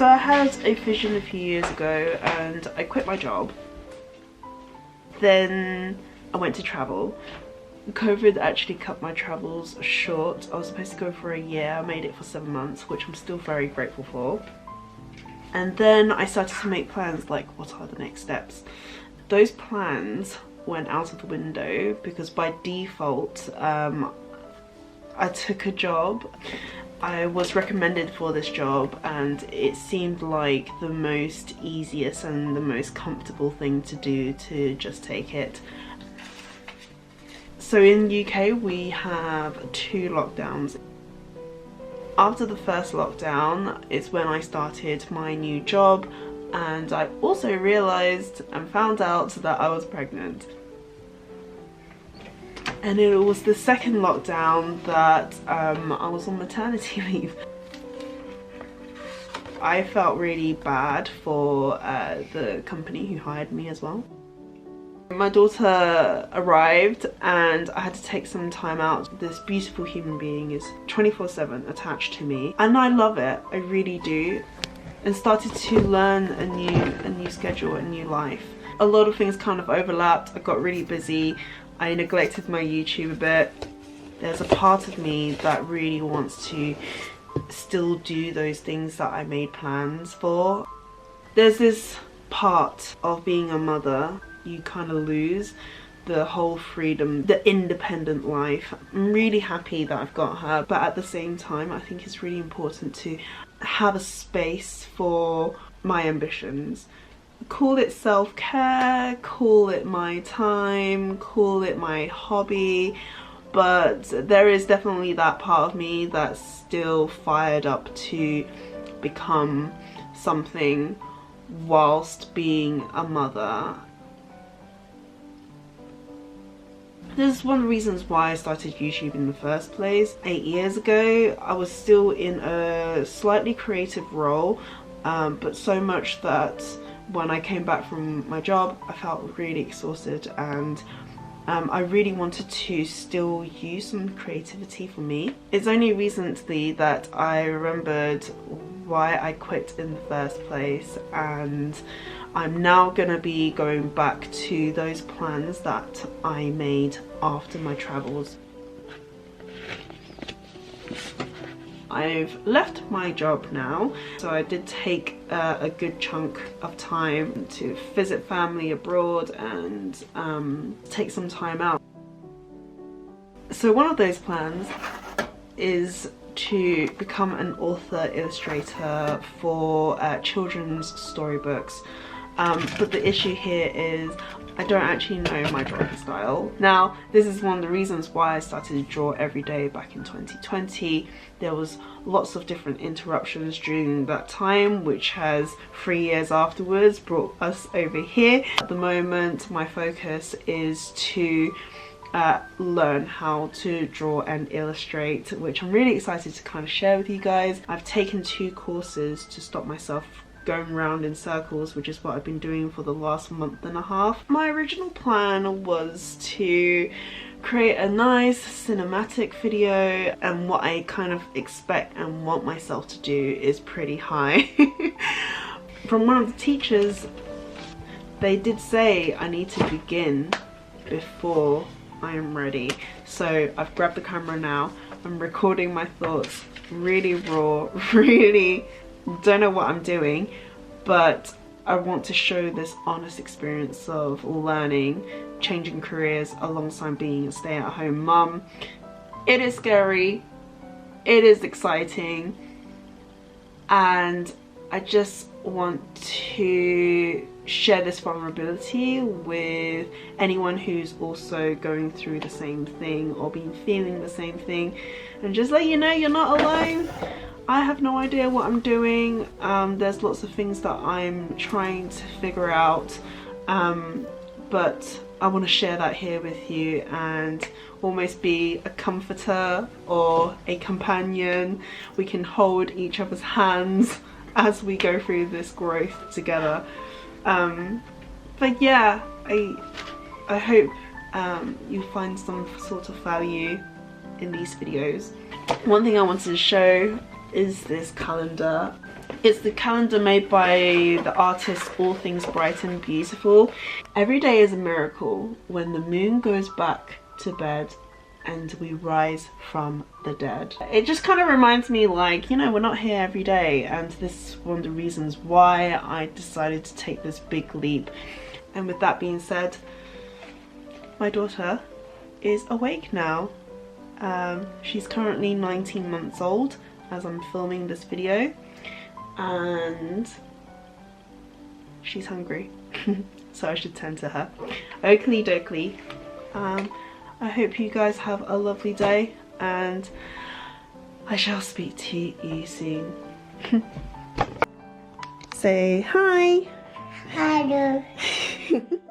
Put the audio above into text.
So I had a vision a few years ago and I quit my job. Then I went to travel. COVID actually cut my travels short. I was supposed to go for a year. I made it for 7 months, which I'm still very grateful for. And then I started to make plans, like what are the next steps. Those plans went out of the window because by default I took a job. I was recommended for this job and it seemed like the most easiest and the most comfortable thing to do to just take it. So in the UK we have 2 lockdowns. After the first lockdown is when I started my new job, and I also realised and found out that I was pregnant. And it was the second lockdown that I was on maternity leave. I felt really bad for the company who hired me as well. My daughter arrived and I had to take some time out. This beautiful human being is 24/7 attached to me and I love it, I really do. And started to learn a new schedule, a new life. A lot of things kind of overlapped. I got really busy. I neglected my YouTube a bit. There's a part of me that really wants to still do those things that I made plans for. There's this part of being a mother you kind of lose, the whole freedom, the independent life. I'm really happy that I've got her, but at the same time I think it's really important to have a space for my ambitions. Call it self-care, call it my time, call it my hobby, but there is definitely that part of me that's still fired up to become something whilst being a mother. This is one of the reasons why I started YouTube in the first place. 8 years ago, I was still in a slightly creative role, but so much that when I came back from my job, I felt really exhausted and I really wanted to still use some creativity for me. It's only recently that I remembered why I quit in the first place, and I'm now gonna be going back to those plans that I made after my travels. I've left my job now, so I did take a good chunk of time to visit family abroad and take some time out. So one of those plans is to become an author illustrator for children's storybooks. But the issue here is I don't actually know my drawing style. Now, this is one of the reasons why I started to draw every day back in 2020. There was lots of different interruptions during that time, which has 3 years afterwards brought us over here. At the moment, my focus is to learn how to draw and illustrate, which I'm really excited to kind of share with you guys. I've taken 2 courses to stop myself going round in circles, which is what I've been doing for the last month and a half. My original plan was to create a nice cinematic video, and what I kind of expect and want myself to do is pretty high. From one of the teachers, they did say I need to begin before I am ready. So I've grabbed the camera now, I'm recording my thoughts really raw, really don't know what I'm doing, but I want to show this honest experience of learning, changing careers alongside being a stay-at-home mum. It is scary, it is exciting, and I just want to share this vulnerability with anyone who's also going through the same thing or been feeling the same thing, and just let you know you're not alone. I have no idea what I'm doing. There's lots of things that I'm trying to figure out, but I want to share that here with you and almost be a comforter or a companion. We can hold each other's hands as we go through this growth together. But yeah, I hope you find some sort of value in these videos. One thing I wanted to show is this calendar. It's the calendar made by the artist All Things Bright and Beautiful. Every day is a miracle when the moon goes back to bed and we rise from the dead. It just kind of reminds me, like, you know, we're not here every day, and this is one of the reasons why I decided to take this big leap. And with that being said, my daughter is awake now. She's currently 19 months old as I'm filming this video, and she's hungry. So I should tend to her. Oakley dokley. I hope you guys have a lovely day, and I shall speak to you soon. Say hi. Hello.